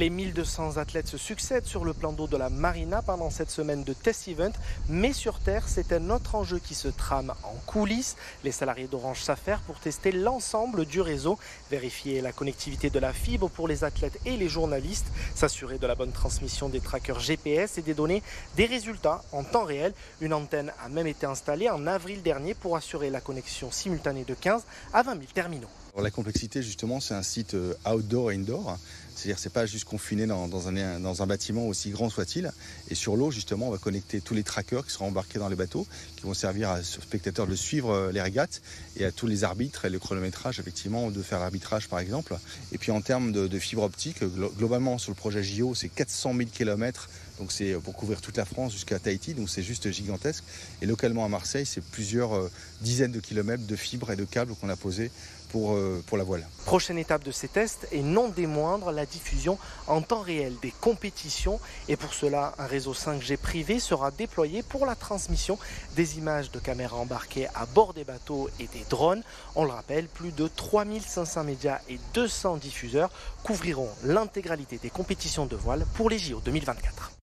Les 1200 athlètes se succèdent sur le plan d'eau de la Marina pendant cette semaine de test event, mais sur Terre, c'est un autre enjeu qui se trame en coulisses. Les salariés d'Orange s'affairent pour tester l'ensemble du réseau, vérifier la connectivité de la fibre pour les athlètes et les journalistes, s'assurer de la bonne transmission des trackers GPS et des données, des résultats en temps réel. Une antenne a même été installée en avril dernier pour assurer la connexion simultanée de 15 à 20 000 terminaux. Alors, la complexité, justement, c'est un site outdoor et indoor. C'est-à-dire que ce n'est pas juste confiné dans un bâtiment aussi grand soit-il. Et sur l'eau, justement, on va connecter tous les trackers qui seront embarqués dans les bateaux, qui vont servir aux spectateurs de suivre les régates et à tous les arbitres et le chronométrage, effectivement, de faire l'arbitrage, par exemple. Et puis en termes de fibre optique, globalement, sur le projet JO, c'est 400 000 km. Donc c'est pour couvrir toute la France jusqu'à Tahiti, donc c'est juste gigantesque. Et localement à Marseille, c'est plusieurs dizaines de kilomètres de fibres et de câbles qu'on a posés pour la voile. Prochaine étape de ces tests, et non des moindres, la diffusion en temps réel des compétitions. Et pour cela, un réseau 5G privé sera déployé pour la transmission des images de caméras embarquées à bord des bateaux et des drones. On le rappelle, plus de 3500 médias et 200 diffuseurs couvriront l'intégralité des compétitions de voile pour les JO 2024.